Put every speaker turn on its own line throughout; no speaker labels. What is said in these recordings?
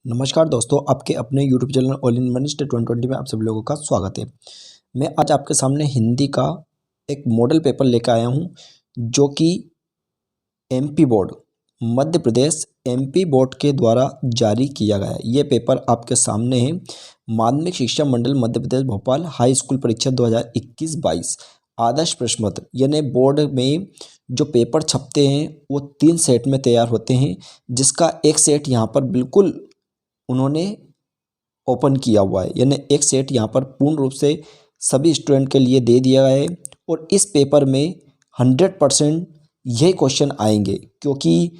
नमस्कार दोस्तों, आपके अपने YouTube channel all in one state 2020 में आप सभी लोगों का स्वागत है। मैं आज आपके सामने हिंदी का एक मॉडल पेपर लेकर आया हूं, जो कि MP board Madhya Pradesh MP board के द्वारा जारी किया गया है। ये पेपर आपके सामने है। माध्यमिक शिक्षा मंडल मध्य प्रदेश भोपाल हाई स्कूल परीक्षा 2021-22 आदर्श प्रश्न पत्र, यानी बोर्ड में जो पेपर छपते हैं वो 3 सेट में तैयार होते हैं, जिसका एक सेट यहाँ पर बिल्कुल उन्होंने ओपन किया हुआ है, यानी एक सेट यहाँ पर पूर्ण रूप से सभी स्टूडेंट के लिए दे दिया गया है। और इस पेपर में 100% यही क्वेश्चन आएंगे, क्योंकि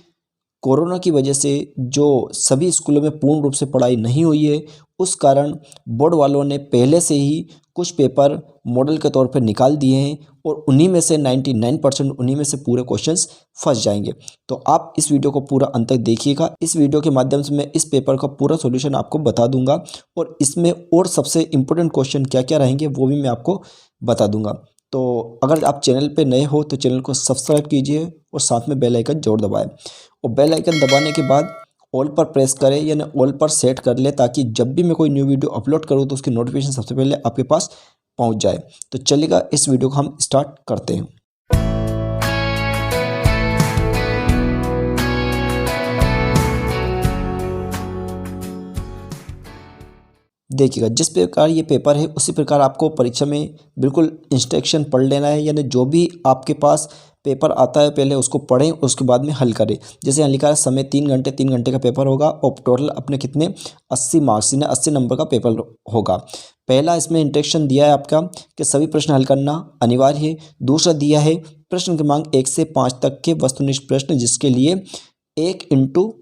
कोरोना की वजह से जो सभी स्कूलों में पूर्ण रूप से पढ़ाई नहीं हुई है, उस कारण बोर्ड वालों ने पहले से ही कुछ पेपर मॉडल के तौर पर निकाल दिए हैं और उन्हीं में से 99% उन्हीं में से पूरे क्वेश्चंस फंस जाएंगे। तो आप इस वीडियो को पूरा अंत तक देखिएगा। इस वीडियो के माध्यम से मैं इस पेपर का पूरा सॉल्यूशन आपको बता दूंगा और इसमें और सबसे इम्पोर्टेंट क्वेश्चन क्या क्या रहेंगे वो भी मैं आपको बता दूंगा। तो अगर आप चैनल पे नए हो तो चैनल को सब्सक्राइब कीजिए और साथ में बेल आइकन जरूर दबाएं। और बेल आइकन दबाने के बाद ऑल पर प्रेस करें, यानी ऑल पर सेट कर ले, ताकि जब भी मैं कोई न्यू वीडियो अपलोड करूँ तो उसकी नोटिफिकेशन सबसे पहले आपके पास पहुंच जाए। तो चलिएगा, इस वीडियो को हम स्टार्ट करते हैं। देखिएगा, जिस प्रकार ये पेपर है उसी प्रकार आपको परीक्षा में बिल्कुल इंस्ट्रक्शन पढ़ लेना है, यानी जो भी आपके पास पेपर आता है पहले उसको पढ़ें, उसके बाद में हल करें। जैसे यहाँ लिखा है समय 3 घंटे का पेपर होगा और टोटल अपने कितने 80 मार्क्स, यानी 80 नंबर का पेपर होगा। पहला इसमें इंस्ट्रक्शन दिया है आपका कि सभी प्रश्न हल करना अनिवार्य है। दूसरा दिया है प्रश्न क्रमांक 1 से 5 तक के वस्तुनिष्ठ प्रश्न, जिसके लिए 1 ×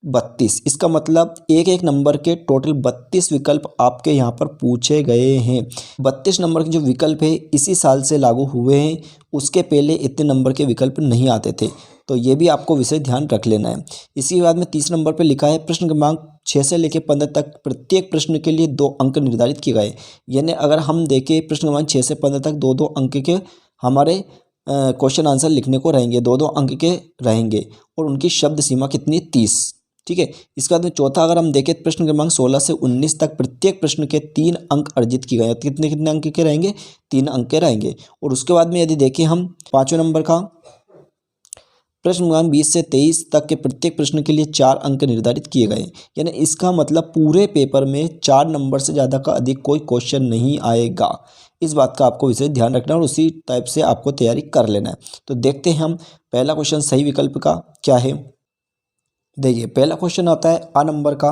32, इसका मतलब एक नंबर के टोटल 32 विकल्प आपके यहाँ पर पूछे गए हैं। 32 नंबर के जो विकल्प है इसी साल से लागू हुए हैं, उसके पहले इतने नंबर के विकल्प नहीं आते थे। तो ये भी आपको विषय ध्यान रख लेना है। इसी के बाद में तीसरे नंबर पर लिखा है प्रश्न क्रमांक 6 से लेकर 15 तक प्रत्येक प्रश्न के लिए 2 अंक निर्धारित किए गए। यानी अगर हम देखें प्रश्न क्रमांक 6 से 15 तक 2-2 अंक के हमारे क्वेश्चन आंसर लिखने को रहेंगे, 2-2 अंक के रहेंगे और उनकी शब्द सीमा कितनी 30। ठीक है। इसके बाद में चौथा अगर हम देखें प्रश्न क्रमांक 16 से 19 तक प्रत्येक प्रश्न के 3 अंक अर्जित किए गए। कितने कितने अंक के रहेंगे? 3 अंक के रहेंगे। और उसके बाद में यदि देखें हम 5वें नंबर का प्रश्न क्रमांक 20 से 23 तक के प्रत्येक प्रश्न के लिए 4 अंक निर्धारित किए गए। यानी इसका मतलब पूरे पेपर में 4 नंबर से ज़्यादा का अधिक कोई क्वेश्चन नहीं आएगा। इस बात का आपको विशेष ध्यान रखना है और उसी टाइप से आपको तैयारी कर लेना है। तो देखते हैं हम पहला क्वेश्चन सही विकल्प का क्या है। देखिए, पहला क्वेश्चन आता है आ नंबर का,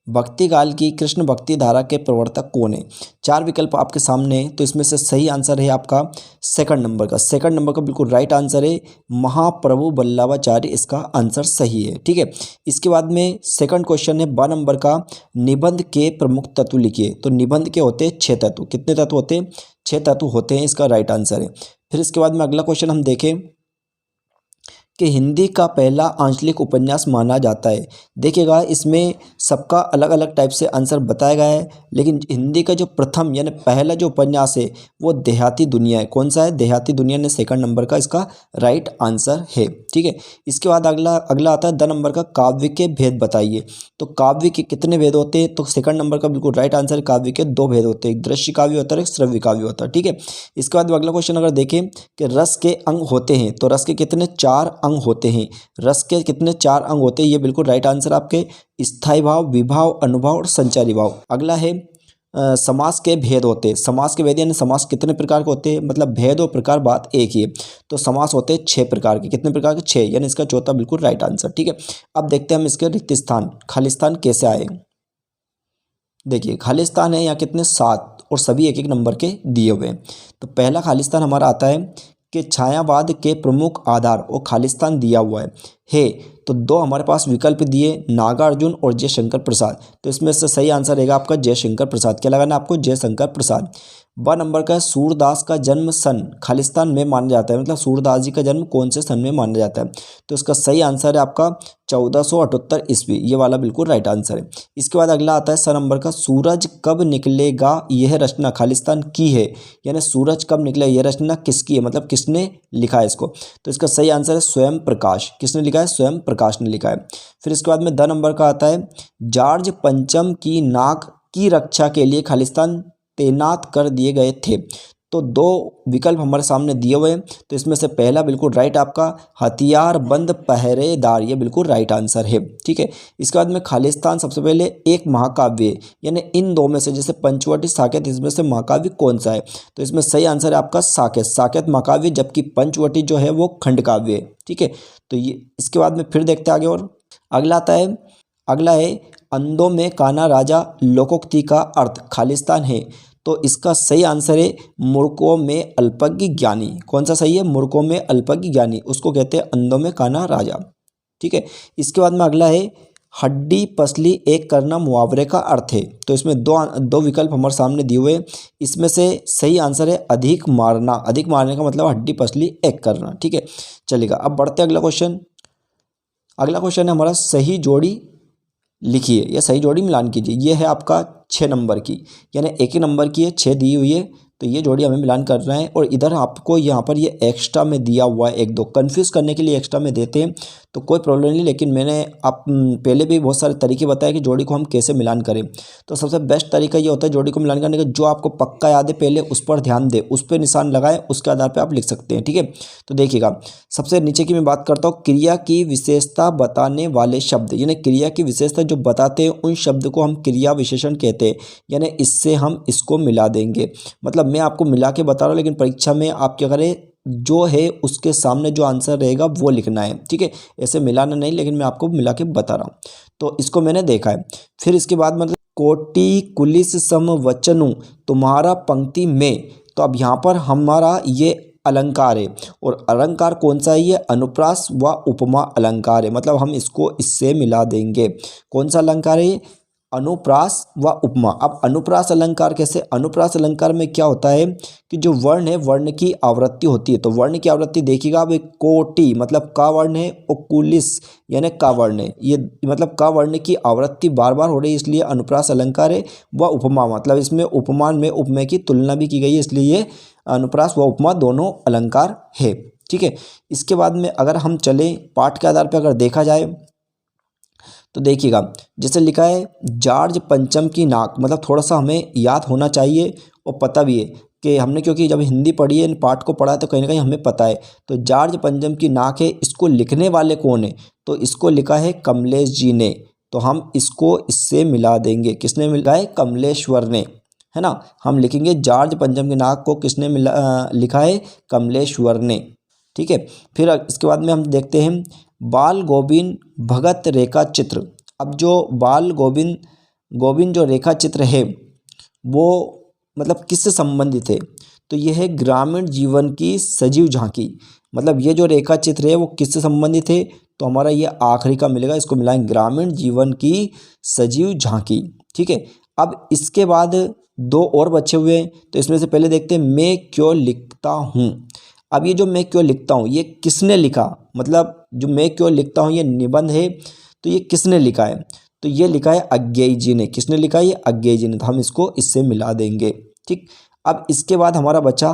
भक्ति काल की कृष्ण भक्ति धारा के प्रवर्तक कौन है? 4 विकल्प आपके सामने है, तो इसमें से सही आंसर है आपका सेकंड नंबर का। सेकंड नंबर का बिल्कुल राइट आंसर है महाप्रभु वल्लभाचार्य, इसका आंसर सही है। ठीक है। इसके बाद में सेकंड क्वेश्चन है बा नंबर का, निबंध के प्रमुख तत्व लिखिए। तो निबंध के होते हैं 6 तत्व। कितने तत्व होते हैं? 6 तत्व होते हैं, इसका राइट आंसर है। फिर इसके बाद में अगला क्वेश्चन हम देखें कि हिंदी का पहला आंचलिक उपन्यास माना जाता है। देखिएगा, इसमें सबका अलग अलग टाइप से आंसर बताया गया है, लेकिन हिंदी का जो प्रथम यानी पहला जो उपन्यास है वो देहाती दुनिया है। कौन सा है? देहाती दुनिया ने सेकंड नंबर का इसका राइट आंसर है। ठीक है। इसके बाद अगला आता है द नंबर का, काव्य के भेद बताइए। तो काव्य के कितने भेद होते हैं? तो सेकंड नंबर का बिल्कुल राइट आंसर है काव्य के 2 भेद होते हैं, एक दृश्य काव्य होता है, एक श्रव्य काव्य होता है। ठीक है। इसके बाद अगला क्वेश्चन अगर देखें कि रस के अंग होते हैं, तो रस के कितने 4 अंग होते हैं। रस के कितने 4 अंग होते हैं? ये बिल्कुल राइट आंसर आपके स्थायी भाव, विभाव, अनुभाव और संचारी भाव। अगला है समास के भेद होते हैं। समास के भेद यानी समास कितने प्रकार के होते हैं, मतलब भेद और प्रकार बात एक ही है। तो समास होते हैं 6 प्रकार के। कितने प्रकार के? 6, यानी इसका चौथा बिल्कुल राइट आंसर। ठीक है। अब देखते हैं हम इसके रिक्त स्थान खालिस्तान कैसे आए। देखिए, खालिस्तान है यहाँ कितने 7 और सभी 1-1 नंबर के दिए हुए हैं। तो पहला खालिस्तान हमारा आता है कि छायावाद के प्रमुख आधार और खालिस्तान दिया हुआ है। तो 2 हमारे पास विकल्प दिए, नागार्जुन और जयशंकर प्रसाद। तो इसमें से सही आंसर रहेगा आपका जयशंकर प्रसाद। क्या लगाना है आपको? जयशंकर प्रसाद। ब नंबर का है सूरदास का जन्म सन खालिस्तान में माना जाता है, मतलब सूरदास जी का जन्म कौन से सन में माना जाता है। तो इसका सही आंसर है आपका 1478 ईस्वी, ये वाला बिल्कुल राइट आंसर है। इसके बाद अगला आता है स नंबर का सूरज कब निकलेगा यह रचना खालिस्तान की है, यानी सूरज कब निकले यह रचना किसकी है, मतलब किसने लिखा है इसको। तो इसका सही आंसर है स्वयं प्रकाश। किसने लिखा है? स्वयं प्रकाश ने लिखा है। फिर इसके बाद में द नंबर का आता है जॉर्ज पंचम की नाक की रक्षा के लिए खालिस्तान तैनात कर दिए गए थे। तो दो विकल्प हमारे सामने दिए हुए हैं, तो इसमें से पहला बिल्कुल राइट आपका हथियारबंद पहरेदार, ये बिल्कुल राइट आंसर है। ठीक है, इसके बाद में खालिस्तान सबसे पहले एक महाकाव्य है, यानी इन दो में से जैसे पंचवटी साकेत, इसमें से महाकाव्य कौन सा है? तो इसमें सही आंसर है आपका साकेत, साकेत महाकाव्य, जबकि पंचवटी जो है वो खंड काव्य है। ठीक है, तो ये इसके बाद में फिर देखते हैं आगे। और अगला है अंधों में कान्हा राजा लोकोक्ति का अर्थ खालिस्तान है। तो इसका सही आंसर है मूर्खों में अल्पज्ञ ज्ञानी। कौन सा सही है? मूर्खों में अल्पज्ञ ज्ञानी, उसको कहते हैं अंधों में कान्हा राजा। ठीक है, इसके बाद में अगला है हड्डी पसली एक करना मुहावरे का अर्थ है। तो इसमें दो विकल्प हमारे सामने दिए हुए हैं, इसमें से सही आंसर है अधिक मारना। अधिक मारने का मतलब हड्डी पसली एक करना। ठीक है, चलेगा। अब बढ़ते अगला क्वेश्चन है हमारा सही जोड़ी लिखिए या सही जोड़ी मिलान कीजिए। ये है आपका 6 नंबर की, यानी एक ही नंबर की है, 6 दी हुई है, तो ये जोड़ी हमें मिलान करना है। और इधर आपको यहाँ पर ये एक्स्ट्रा में दिया हुआ है, एक दो कन्फ्यूज़ करने के लिए एक्स्ट्रा में देते हैं, तो कोई प्रॉब्लम नहीं। लेकिन मैंने आप पहले भी बहुत सारे तरीके बताए कि जोड़ी को हम कैसे मिलान करें। तो सबसे बेस्ट तरीका ये होता है जोड़ी को मिलान करने का, जो आपको पक्का याद है पहले उस पर ध्यान दे, उस पर निशान लगाए, उसके आधार पर आप लिख सकते हैं। ठीक है, तो देखिएगा सबसे नीचे की मैं बात करता हूँ, क्रिया की विशेषता बताने वाले शब्द, यानी क्रिया की विशेषता जो बताते हैं उन शब्द को हम क्रिया विशेषण कहते हैं, यानी इससे हम इसको मिला देंगे। मतलब मैं आपको मिला के बता रहा हूँ, लेकिन परीक्षा में आप क्या करें, जो है उसके सामने जो आंसर रहेगा वो लिखना है। ठीक है, ऐसे मिलाना नहीं, लेकिन मैं आपको मिला के बता रहा हूँ। तो इसको मैंने देखा है। फिर इसके बाद मतलब कोटि कुलिस सम वचनु तुम्हारा पंक्ति में, तो अब यहाँ पर हमारा ये अलंकार है, और अलंकार कौन सा है? ये अनुप्रास व उपमा अलंकार है, मतलब हम इसको इससे मिला देंगे। कौन सा अलंकार है? अनुप्रास व उपमा। अब अनुप्रास अलंकार कैसे? अनुप्रास अलंकार में क्या होता है कि जो वर्ण है वर्ण की आवृत्ति होती है। तो वर्ण की आवृत्ति देखिएगा, अब कोटि मतलब का वर्ण है, और कुलिस यानी का वर्ण है, ये मतलब का वर्ण की आवृत्ति बार बार हो रही है, इसलिए अनुप्रास अलंकार है। व उपमा मतलब इसमें उपमान में उपमेय की तुलना भी की गई है, इसलिए ये अनुप्रास व उपमा दोनों अलंकार है। ठीक है, इसके बाद में अगर हम चले पाठ के आधार पर अगर देखा जाए, तो देखिएगा जैसे लिखा है जॉर्ज पंचम की नाक, मतलब थोड़ा सा हमें याद होना चाहिए और पता भी है कि हमने, क्योंकि जब हिंदी पढ़ी है, इन पाठ को पढ़ा है, तो कहीं ना कहीं हमें पता है। तो जॉर्ज पंचम की नाक है, इसको लिखने वाले कौन है? तो इसको लिखा है कमलेश जी ने, तो हम इसको इससे मिला देंगे। किसने मिला है? कमलेश्वर ने, है ना। हम लिखेंगे जॉर्ज पंचम की नाक को किसने लिखा है? कमलेश्वर ने। ठीक है, फिर इसके बाद में हम देखते हैं बाल गोविंद भगत रेखा चित्र। अब जो बाल गोविंद जो रेखा चित्र है वो मतलब किससे संबंधित है? तो यह है ग्रामीण जीवन की सजीव झांकी। मतलब ये जो रेखा चित्र है वो किससे संबंधित है? तो हमारा ये आखिरी का मिलेगा, इसको मिलाएंगे ग्रामीण जीवन की सजीव झांकी। ठीक है, अब इसके बाद दो और बचे हुए हैं, तो इसमें से पहले देखते हैं मैं क्यों लिखता हूँ। अब ये जो मैं क्यों लिखता हूँ ये किसने लिखा? मतलब जो मैं क्यों लिखता हूँ ये निबंध है, तो ये किसने लिखा है? तो ये लिखा है अज्ञेय जी ने। किसने लिखा है? ये अज्ञेय जी ने, तो हम इसको इससे मिला देंगे। ठीक, अब इसके बाद हमारा बचा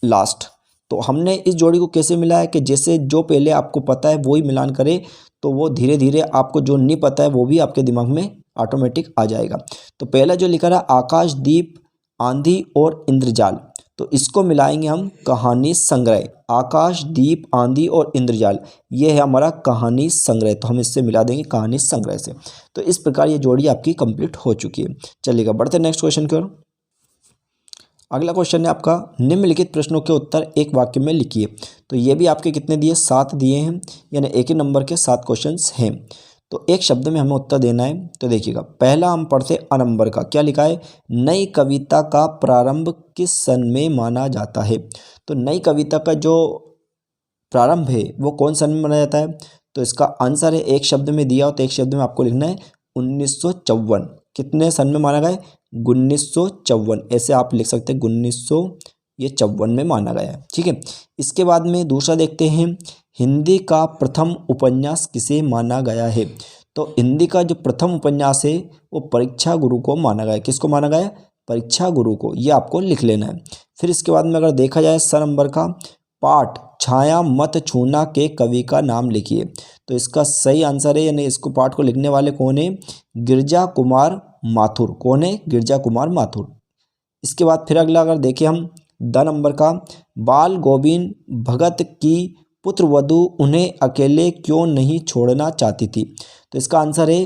लास्ट। तो हमने इस जोड़ी को कैसे मिलाया कि जैसे जो पहले आपको पता है वो ही मिलान करें, तो वो धीरे धीरे आपको जो नहीं पता है वो भी आपके दिमाग में ऑटोमेटिक आ जाएगा। तो पहला जो लिखा रहा आकाश दीप आंधी और इंद्रजाल, तो इसको मिलाएंगे हम कहानी संग्रह। आकाश दीप आंधी और इंद्रजाल, ये है हमारा कहानी संग्रह, तो हम इससे मिला देंगे कहानी संग्रह से। तो इस प्रकार ये जोड़ी आपकी कंप्लीट हो चुकी है। चलिएगा बढ़ते नेक्स्ट क्वेश्चन की ओर। अगला क्वेश्चन है आपका निम्नलिखित प्रश्नों के उत्तर एक वाक्य में लिखिए। तो ये भी आपके कितने दिए? 7 दिए हैं, यानी एक ही नंबर के 7 क्वेश्चंस हैं। तो एक शब्द में हमें उत्तर देना है। तो देखिएगा पहला हम पढ़ते अ नंबर का, क्या लिखा है? नई कविता का प्रारंभ किस सन में माना जाता है? तो नई कविता का जो प्रारंभ है वो कौन सन में माना जाता है? तो इसका आंसर है एक शब्द में दिया हो, तो एक शब्द में आपको लिखना है 1954। कितने सन में माना गया है? 1954, ऐसे आप लिख सकते हैं 1954 में माना गया है। ठीक है, इसके बाद में दूसरा देखते हैं, हिंदी का प्रथम उपन्यास किसे माना गया है। तो हिंदी का जो प्रथम उपन्यास है वो परीक्षा गुरु को माना गया है। किसको माना गया है? परीक्षा गुरु को, ये आपको लिख लेना है। फिर इसके बाद में अगर देखा जाए स नंबर का, पाठ छाया मत छूना के कवि का नाम लिखिए। तो इसका सही आंसर है, यानी इसको पाठ को लिखने वाले कौन है? गिरजा कुमार माथुर। कौन है? गिरजा कुमार माथुर। इसके बाद फिर अगला अगर देखें हम द नंबर का, बाल गोविंद भगत की पुत्रवधु उन्हें अकेले क्यों नहीं छोड़ना चाहती थी। तो इसका आंसर है,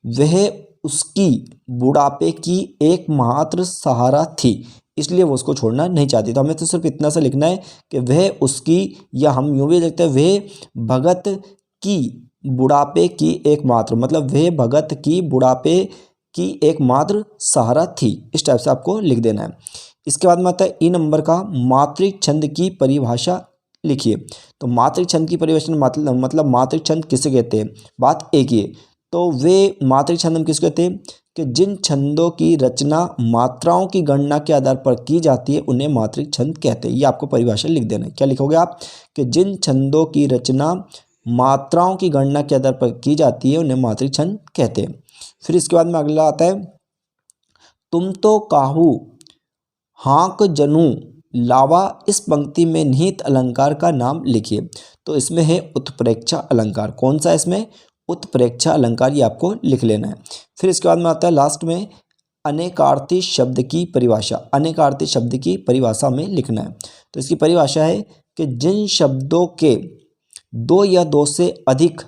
वह उसकी बुढ़ापे की एकमात्र सहारा थी, इसलिए वो उसको छोड़ना नहीं चाहती। तो हमें तो सिर्फ इतना सा लिखना है कि वह उसकी, या हम यूँ भी लिखते हैं वह भगत की बुढ़ापे की एकमात्र, मतलब वह भगत की बुढ़ापे की एकमात्र सहारा थी। इस टाइप से आपको लिख देना है। इसके बाद में आता है ई नंबर का, मातृक छंद की परिभाषा लिखिए। तो मातृक छंद की परिभाषा मतलब मातृक छंद किसे कहते हैं, बात एक ही है। तो वे मातृक छंद हम किसको कहते हैं कि जिन छंदों की रचना मात्राओं की गणना के आधार पर की जाती है उन्हें मातृक छंद कहते हैं। ये आपको परिभाषा लिख देना है। क्या लिखोगे आप कि जिन छंदों की रचना मात्राओं की गणना के आधार पर की जाती है उन्हें मातृक छंद कहते हैं। फिर इसके बाद में अगला आता है, तुम तो काहू हाँक जनू लावा, इस पंक्ति में निहित अलंकार का नाम लिखिए। तो इसमें है उत्प्रेक्षा अलंकार। कौन सा? इसमें उत्प्रेक्षा अलंकार, ये आपको लिख लेना है। फिर इसके बाद में आता है लास्ट में, अनेकार्थी शब्द की परिभाषा। अनेकार्थी शब्द की परिभाषा में लिखना है। तो इसकी परिभाषा है कि जिन शब्दों के दो या दो से अधिक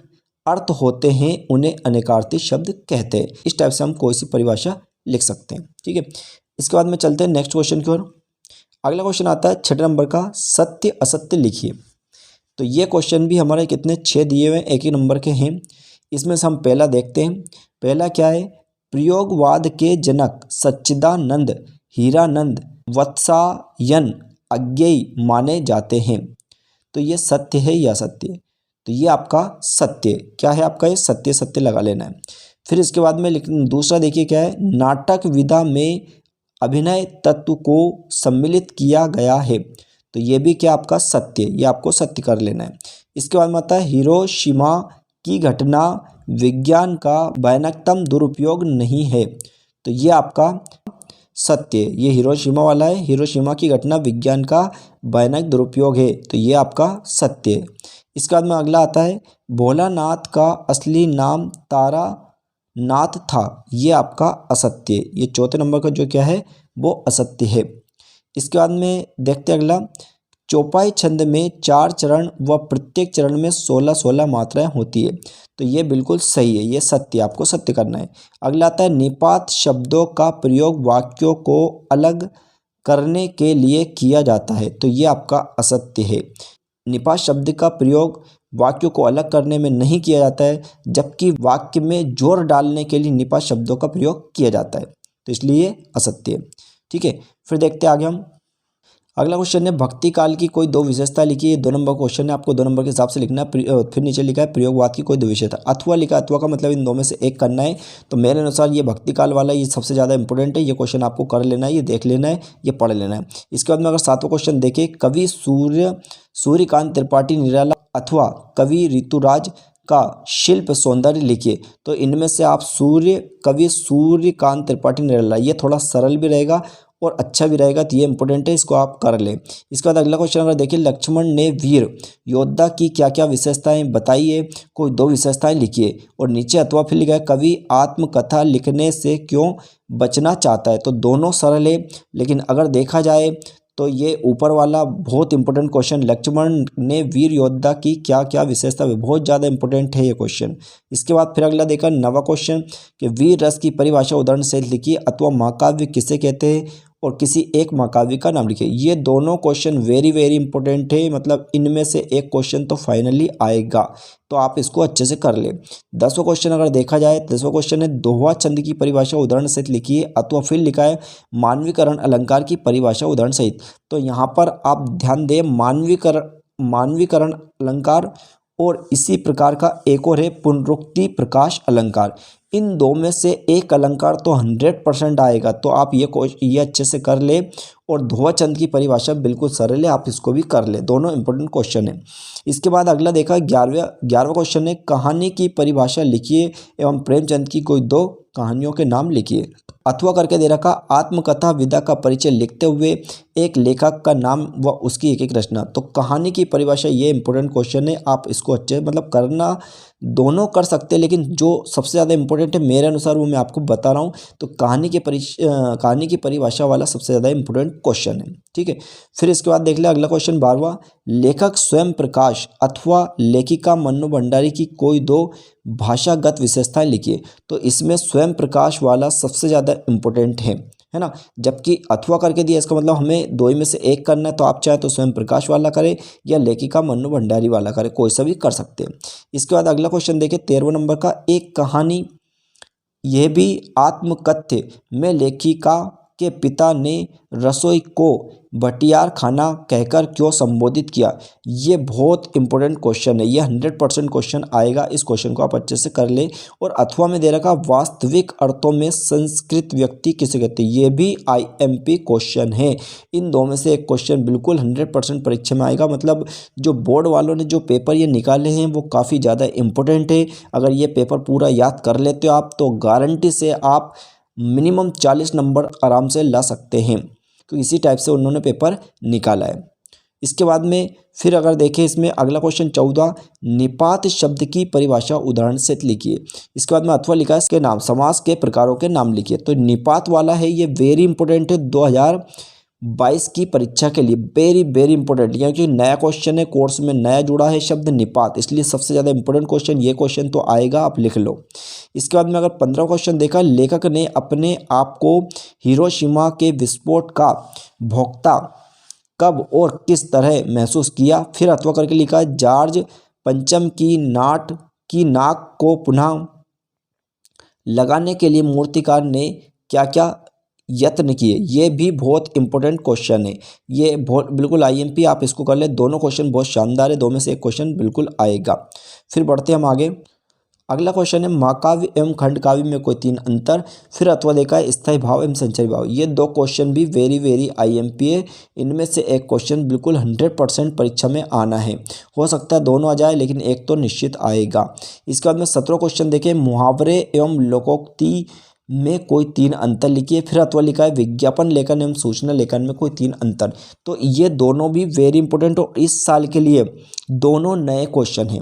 अर्थ होते हैं उन्हें अनेकार्थी शब्द कहते हैं। इस टाइप से हम कोई सी परिभाषा लिख सकते हैं। ठीक है, इसके बाद में चलते हैं नेक्स्ट क्वेश्चन की ओर। अगला क्वेश्चन आता है 6 नंबर का, सत्य असत्य लिखिए। तो ये क्वेश्चन भी हमारे कितने 6 दिए हुए, एक ही नंबर के हैं। इसमें से हम पहला देखते हैं। पहला क्या है, प्रयोगवाद के जनक सच्चिदानंद हीरानंद वत्सायन अज्ञेय माने जाते हैं। तो ये सत्य है या असत्य? तो ये आपका सत्य क्या है, आपका ये सत्य, सत्य लगा लेना है। फिर इसके बाद में दूसरा देखिए क्या है, नाटक विधा में अभिनय तत्व को सम्मिलित किया गया है। तो ये भी क्या आपका सत्य, ये आपको सत्य कर लेना है। इसके बाद में आता है, हिरोशिमा की घटना विज्ञान का भयानकतम दुरुपयोग नहीं है। तो ये आपका सत्य, ये हिरोशिमा वाला है, हिरोशिमा की घटना विज्ञान का भयानक दुरुपयोग है। तो ये आपका सत्य है। इसके बाद में अगला आता है, भोलानाथ का असली नाम तारानाथ था। ये आपका असत्य, ये चौथे नंबर का जो क्या है वो असत्य है। इसके बाद में देखते हैं अगला, चौपाई छंद में 4 चरण व प्रत्येक चरण में 16-16 मात्राएं होती है। तो ये बिल्कुल सही है, ये सत्य, आपको सत्य करना है। अगला आता है, निपात शब्दों का प्रयोग वाक्यों को अलग करने के लिए किया जाता है। तो ये आपका असत्य है। निपात शब्द का प्रयोग वाक्यों को अलग करने में नहीं किया जाता है, जबकि वाक्य में जोर डालने के लिए निपात शब्दों का प्रयोग किया जाता है। तो इसलिए असत्य है। ठीक है, फिर देखते हैं आगे हम। अगला क्वेश्चन है, भक्ति काल की कोई 2 विशेषता लिखी है। 2 नंबर क्वेश्चन है, आपको 2 नंबर के हिसाब से लिखना है। फिर नीचे लिखा है प्रयोगवाद की कोई 2 विशेषता। अथवा लिखा, अथवा का मतलब इन 2 में से एक करना है। तो मेरे अनुसार ये भक्ति काल वाला ये सबसे ज़्यादा इंपॉर्टेंट है, ये क्वेश्चन आपको कर लेना है, ये देख लेना है, ये पढ़ लेना है। इसके बाद में अगर 7वां क्वेश्चन देखें, कवि सूर्यकांत त्रिपाठी निराला अथवा कवि ऋतुराज का शिल्प सौंदर्य लिखिए। तो इनमें से आप कवि सूर्यकांत त्रिपाठी निराला, ये थोड़ा सरल भी रहेगा और अच्छा भी रहेगा, तो ये इंपॉर्टेंट है, इसको आप कर लें। इसके बाद अगला क्वेश्चन अगर देखिए, लक्ष्मण ने वीर योद्धा की क्या क्या विशेषताएं बताइए, कोई 2 विशेषताएं लिखिए। और नीचे अथवा फिर लिखा है, कवि आत्मकथा लिखने से क्यों बचना चाहता है। तो दोनों सरल है, लेकिन अगर देखा जाए तो ये ऊपर वाला बहुत इंपॉर्टेंट क्वेश्चन, लक्ष्मण ने वीर योद्धा की क्या क्या विशेषता है, बहुत ज़्यादा इंपॉर्टेंट है ये क्वेश्चन। इसके बाद फिर अगला देखा 9वां क्वेश्चन कि वीर रस की परिभाषा उदाहरण से लिखिए, अथवा महाकाव्य किसे कहते हैं और किसी एक महाकाव्य का नाम लिखिए। ये दोनों क्वेश्चन वेरी वेरी इंपॉर्टेंट है, मतलब इनमें से एक क्वेश्चन तो फाइनली आएगा, तो आप इसको अच्छे से कर ले। 10वां क्वेश्चन अगर देखा जाए, 10वां क्वेश्चन है, दोहा छंद की परिभाषा उदाहरण सहित लिखिए, अथवा फिर लिखा है मानवीकरण अलंकार की परिभाषा उदाहरण सहित। तो यहाँ पर आप ध्यान दें, मानवीकरण अलंकार और इसी प्रकार का एक और है पुनरुक्ति प्रकाश अलंकार। इन दो में से एक अलंकार तो 100% आएगा। तो आप ये अच्छे से कर ले। और ध्रुवचंद की परिभाषा बिल्कुल सरल है, आप इसको भी कर ले, दोनों इंपॉर्टेंट क्वेश्चन है। इसके बाद अगला देखा 11वां क्वेश्चन है, कहानी की परिभाषा लिखिए एवं प्रेमचंद की कोई दो कहानियों के नाम लिखिए। अथवा करके दे रखा, आत्मकथा विधा का परिचय लिखते हुए एक लेखक का नाम व उसकी एक एक रचना। तो कहानी की परिभाषा ये इंपॉर्टेंट क्वेश्चन है, आप इसको अच्छे मतलब करना, दोनों कर सकते हैं, लेकिन जो सबसे ज़्यादा इंपॉर्टेंट है मेरे अनुसार वो मैं आपको बता रहा हूँ। तो कहानी की परिभाषा वाला सबसे ज़्यादा इंपॉर्टेंट क्वेश्चन है, ठीक है। फिर इसके बाद देख ले अगला क्वेश्चन 12वां, लेखक स्वयं प्रकाश अथवा लेखिका मन्नू भंडारी की कोई दो भाषागत विशेषताएं लिखिए। तो इसमें स्वयं प्रकाश वाला सबसे ज़्यादा इंपॉर्टेंट है ना। जबकि अथवा करके दिया, इसका मतलब हमें दो ही में से एक करना है। तो आप चाहे तो स्वयं प्रकाश वाला करें या लेखिका मन्नू भंडारी वाला करें, कोई सा भी कर सकते हैं। इसके बाद अगला क्वेश्चन देखिए 13वें नंबर का, एक कहानी यह भी आत्मकथ्य में लेखिका के पिता ने रसोई को भटियार खाना कहकर क्यों संबोधित किया। ये बहुत इंपॉर्टेंट क्वेश्चन है, ये 100% क्वेश्चन आएगा, इस क्वेश्चन को आप अच्छे से कर ले। और अथवा में दे रखा, वास्तविक अर्थों में संस्कृत व्यक्ति किसे कहते हैं, ये भी IMP क्वेश्चन है। इन दो में से एक क्वेश्चन बिल्कुल 100% परीक्षा में आएगा। मतलब जो बोर्ड वालों ने जो पेपर ये निकाले हैं वो काफ़ी ज़्यादा इंपॉर्टेंट है। अगर ये पेपर पूरा याद कर लेते हो आप, तो गारंटी से आप मिनिमम 40 नंबर आराम से ला सकते हैं, तो इसी टाइप से उन्होंने पेपर निकाला है। इसके बाद में फिर अगर देखें इसमें अगला क्वेश्चन 14, निपात शब्द की परिभाषा उदाहरण से लिखिए। इसके बाद में अथवा लिखा है, इसके नाम समास के प्रकारों के नाम लिखिए। तो निपात वाला है, ये वेरी इंपॉर्टेंट है 2022 की परीक्षा के लिए, वेरी वेरी इंपॉर्टेंट, क्योंकि नया क्वेश्चन है, कोर्स में नया जुड़ा है शब्द निपात, इसलिए सबसे ज़्यादा इंपॉर्टेंट क्वेश्चन ये क्वेश्चन तो आएगा, आप लिख लो। इसके बाद में अगर 15वां क्वेश्चन देखा, लेखक ने अपने आप को हिरोशिमा के विस्फोट का भोक्ता कब और किस तरह महसूस किया। फिर अथवा करके लिखा है, जॉर्ज पंचम की नाक को पुनः लगाने के लिए मूर्तिकार ने क्या क्या यत्न किए। ये भी बहुत इंपॉर्टेंट क्वेश्चन है, ये बहुत बिल्कुल IMP, आप इसको कर ले। दोनों क्वेश्चन बहुत शानदार है, दो में से एक क्वेश्चन बिल्कुल आएगा। फिर बढ़ते हम आगे, अगला क्वेश्चन है, महाकाव्य एवं खंड काव्य में कोई तीन अंतर। फिर अथवा देखा है, स्थायी भाव एवं संचयी भाव। ये दो क्वेश्चन भी वेरी वेरी IMP है, इनमें से एक क्वेश्चन बिल्कुल 100% परीक्षा में आना है। हो सकता है दोनों आ जाए, लेकिन एक तो निश्चित आएगा। इसके बाद में 17वां क्वेश्चन देखें, मुहावरे एवं लोकोक्ति में कोई तीन अंतर लिखिए। फिर अथवा लिखा है, विज्ञापन लेखन एवं सूचना लेखन में कोई तीन अंतर। तो ये दोनों भी वेरी इंपॉर्टेंट और इस साल के लिए दोनों नए क्वेश्चन हैं।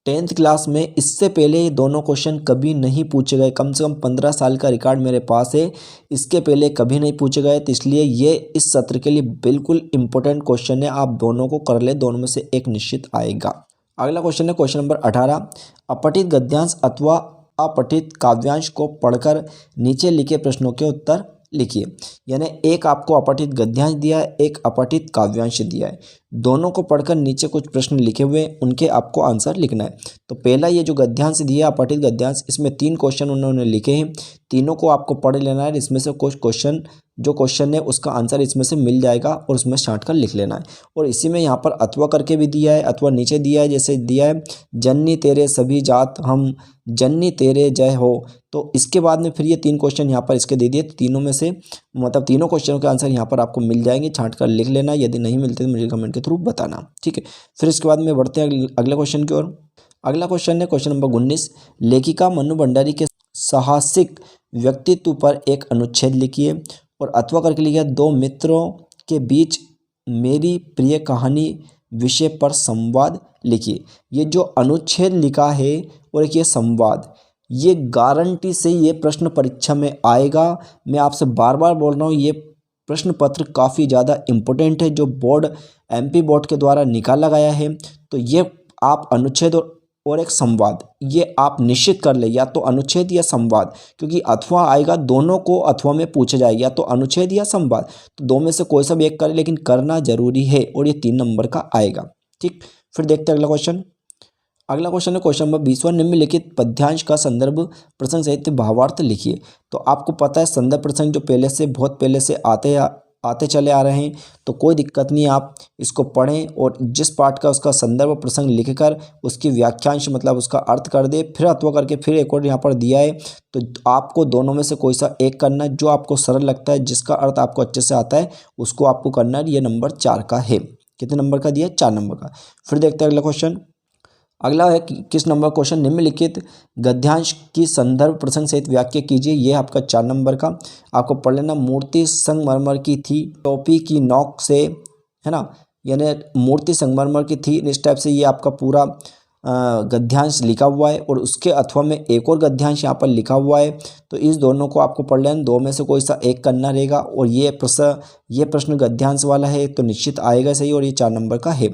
10th क्लास में इससे पहले ये दोनों क्वेश्चन कभी नहीं पूछे गए, कम से कम 15 साल का रिकॉर्ड मेरे पास है, इसके पहले कभी नहीं पूछे गए। तो इसलिए ये इस सत्र के लिए बिल्कुल इंपॉर्टेंट क्वेश्चन है, आप दोनों को कर ले, दोनों में से एक निश्चित आएगा। अगला क्वेश्चन है क्वेश्चन नंबर 18, अपठित गद्यांश अथवा अपठित काव्यांश को पढ़कर नीचे लिखे प्रश्नों के उत्तर लिखिए। यानी एक आपको अपठित गद्यांश दिया है, एक अपठित काव्यांश दिया है, दोनों को पढ़कर नीचे कुछ प्रश्न लिखे हुए, उनके आपको आंसर लिखना है। तो पहला ये जो गद्यांश दिया है अपठित गद्यांश, इसमें 3 क्वेश्चन उन्होंने लिखे हैं, तीनों को आपको पढ़ लेना है। इसमें से कुछ क्वेश्चन जो क्वेश्चन है उसका आंसर इसमें से मिल जाएगा और उसमें छांट कर लिख लेना है। और इसी में यहाँ पर अथवा करके भी दिया है, अथवा नीचे दिया है, जैसे दिया है, जननी तेरे सभी जात हम जननी तेरे जय हो। तो इसके बाद में फिर ये 3 क्वेश्चन यहाँ पर इसके दे दिए, तो तीनों में से मतलब तीनों क्वेश्चनों के आंसर यहाँ पर आपको मिल जाएंगे, छांट कर लिख लेना, यदि नहीं मिलते तो मुझे कमेंट के थ्रू बताना, ठीक है। फिर इसके बाद में बढ़ते हैं अगले क्वेश्चन की ओर। अगला क्वेश्चन है क्वेश्चन नंबर 19, लेखिका मन्नू भंडारी के साहसिक व्यक्तित्व पर एक अनुच्छेद लिखिए। और अथवा करके लिखा, 2 मित्रों के बीच मेरी प्रिय कहानी विषय पर संवाद लिखिए। ये जो अनुच्छेद लिखा है और एक ये संवाद, ये गारंटी से ये प्रश्न परीक्षा में आएगा। मैं आपसे बार बार बोल रहा हूँ, ये प्रश्न पत्र काफ़ी ज़्यादा इम्पोर्टेंट है, जो बोर्ड MP बोर्ड के द्वारा निकाला गया है। तो ये आप अनुच्छेद और एक संवाद, ये आप निश्चित कर ले, या तो अनुच्छेद या संवाद, क्योंकि अथवा आएगा, दोनों को अथवा में पूछा जाएगा, या तो अनुच्छेद या संवाद। तो दो में से कोई सा भी एक करे, लेकिन करना जरूरी है, और ये 3 नंबर का आएगा, ठीक। फिर देखते हैं अगला क्वेश्चन। अगला क्वेश्चन है क्वेश्चन नंबर 20, निम्नलिखित पद्यांश का संदर्भ प्रसंग सहित भावार्थ लिखिए। तो आपको पता है संदर्भ प्रसंग जो पहले से बहुत पहले से आते चले आ रहे हैं, तो कोई दिक्कत नहीं, आप इसको पढ़ें और जिस पाठ का उसका संदर्भ प्रसंग लिखकर उसकी व्याख्यांश मतलब उसका अर्थ कर दे, फिर अथवा करके फिर एक और यहाँ पर दिया है, तो आपको दोनों में से कोई सा एक करना है, जो आपको सरल लगता है, जिसका अर्थ आपको अच्छे से आता है उसको आपको करना है। ये नंबर 4 का है। कितने नंबर का दिया है? 4 नंबर का। फिर देखते हैं अगला क्वेश्चन। अगला है किस नंबर क्वेश्चन, निम्नलिखित गद्यांश की संदर्भ प्रसंग सहित व्याख्या कीजिए। ये आपका 4 नंबर का आपको पढ़ लेना। मूर्ति संगमरमर की थी, टोपी की नोक से, है ना, यानी मूर्ति संगमरमर की थी। इस टाइप से ये आपका पूरा गद्यांश लिखा हुआ है और उसके अथवा में एक और गद्यांश यहाँ पर लिखा हुआ है। तो इस दोनों को आपको पढ़ लेना, दो में से कोई सा एक करना रहेगा। और ये प्रश्न गद्यांश वाला है तो निश्चित आएगा सही, और ये 4 नंबर का है।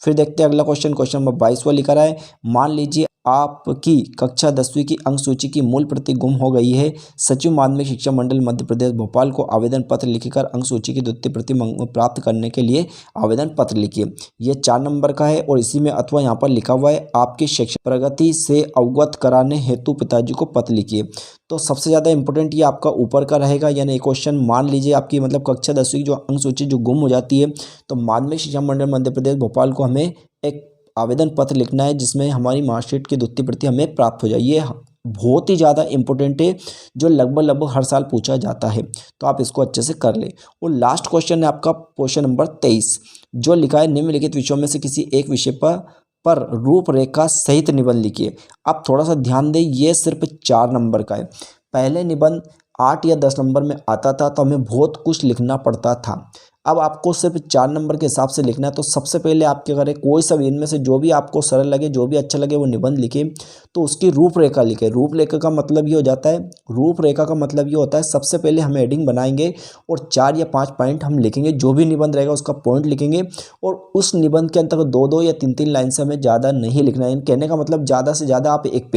फिर देखते हैं अगला क्वेश्चन। क्वेश्चन नंबर 22वां लिखा रहा है, मान लीजिए आपकी कक्षा 10वीं की अंक सूची की मूल प्रति गुम हो गई है। सचिव माध्यमिक शिक्षा मंडल मध्य प्रदेश भोपाल को आवेदन पत्र लिखकर अंक सूची की द्वितीय प्रति प्राप्त करने के लिए आवेदन पत्र लिखिए। ये 4 नंबर का है और इसी में अथवा यहाँ पर लिखा हुआ है, आपकी शैक्षिक प्रगति से अवगत कराने हेतु पिताजी को पत्र लिखिए। तो सबसे ज़्यादा इंपॉर्टेंट ये आपका ऊपर का रहेगा, यानी क्वेश्चन मान लीजिए आपकी मतलब कक्षा 10वीं की जो अंक सूची जो गुम हो जाती है, तो माध्यमिक शिक्षा मंडल मध्य प्रदेश भोपाल को हमें एक आवेदन पत्र लिखना है जिसमें हमारी मार्कशीट की द्वितीय प्रति हमें प्राप्त हो जाए। ये बहुत ही ज़्यादा इंपॉर्टेंट है, जो लगभग हर साल पूछा जाता है, तो आप इसको अच्छे से कर ले। और लास्ट क्वेश्चन है आपका क्वेश्चन नंबर 23, जो लिखा है, निम्नलिखित विषयों में से किसी एक विषय पर रूपरेखा सहित निबंध लिखिए। आप थोड़ा सा ध्यान दें, ये सिर्फ 4 नंबर का है। पहले निबंध 8 या 10 नंबर में आता था तो हमें बहुत कुछ लिखना पड़ता था। अब आपको सिर्फ 4 नंबर के हिसाब से लिखना है। तो सबसे पहले आप क्या करें, कोई सा इनमें से जो भी आपको सरल लगे, जो भी अच्छा लगे वो निबंध लिखें। तो उसकी रूपरेखा लिखें। रूपरेखा का मतलब ये हो जाता है, रूपरेखा का मतलब ये होता है, सबसे पहले हम हेडिंग बनाएंगे और 4 या 5 पॉइंट हम लिखेंगे। जो भी निबंध रहेगा उसका पॉइंट लिखेंगे और उस निबंध के अंतर्गत 2-2 या 3-3 लाइन से हमें ज़्यादा नहीं लिखना है। कहने का मतलब ज़्यादा से ज़्यादा आप एक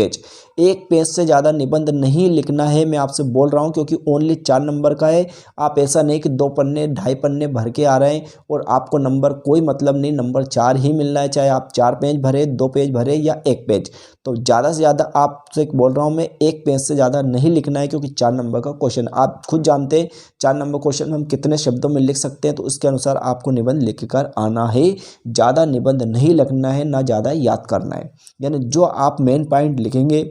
पेज से ज़्यादा निबंध नहीं लिखना है। मैं आपसे बोल रहा हूँ क्योंकि ओनली 4 नंबर का है। आप ऐसा नहीं कि 2 पन्ने 2.5 पन्ने भर के आ रहे हैं और आपको नंबर कोई मतलब नहीं, नंबर 4 ही मिलना है, चाहे आप 4 पेज भरे, 2 पेज भरे या 1 पेज। तो ज़्यादा से ज़्यादा आपसे बोल रहा हूँ मैं, 1 पेज से ज़्यादा नहीं लिखना है, क्योंकि 4 नंबर का क्वेश्चन आप खुद जानते हैं 4 नंबर क्वेश्चन हम कितने शब्दों में लिख सकते हैं, तो उसके अनुसार आपको निबंध लिख कर आना है। ज़्यादा निबंध नहीं लिखना है, ना ज़्यादा याद करना है। यानी जो आप मेन पॉइंट लिखेंगे,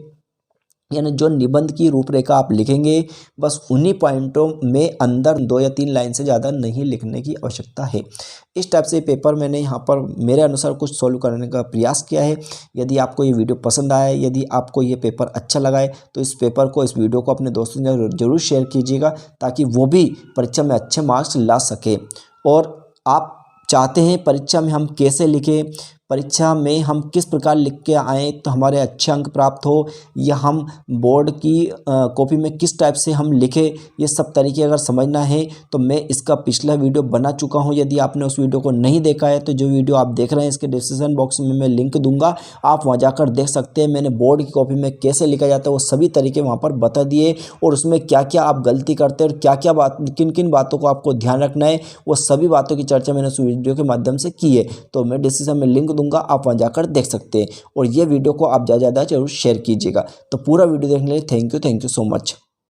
यानी जो निबंध की रूपरेखा आप लिखेंगे, बस उन्हीं पॉइंटों में अंदर 2 या 3 लाइन से ज़्यादा नहीं लिखने की आवश्यकता है। इस टाइप से पेपर मैंने यहाँ पर मेरे अनुसार कुछ सॉल्व करने का प्रयास किया है। यदि आपको ये वीडियो पसंद आया है, यदि आपको ये पेपर अच्छा लगा है, तो इस वीडियो को अपने दोस्तों से जरूर शेयर कीजिएगा, ताकि वो भी परीक्षा में अच्छे मार्क्स ला सके। और आप चाहते हैं परीक्षा में हम कैसे लिखें, परीक्षा में हम किस प्रकार लिख के आएँ तो हमारे अच्छे अंक प्राप्त हो, या हम बोर्ड की कॉपी में किस टाइप से हम लिखें, ये सब तरीके अगर समझना है तो मैं इसका पिछला वीडियो बना चुका हूँ। यदि आपने उस वीडियो को नहीं देखा है तो जो वीडियो आप देख रहे हैं इसके डिस्क्रिप्शन बॉक्स में मैं लिंक दूंगा, आप वहाँ जाकर देख सकते हैं। मैंने बोर्ड की कॉपी में कैसे लिखा जाता है वो सभी तरीके वहाँ पर बता दिए, और उसमें क्या क्या आप गलती करते हैं और क्या क्या किन किन बातों को आपको ध्यान रखना है, वो सभी बातों की चर्चा मैंने उस वीडियो के माध्यम से की है। तो मैं डिस्क्रिप्शन में लिंक दूंगा, आप वहां जाकर देख सकते हैं। और ये वीडियो को आप ज़्यादा जरूर शेयर कीजिएगा। तो पूरा वीडियो देखने के लिए थैंक यू सो मच।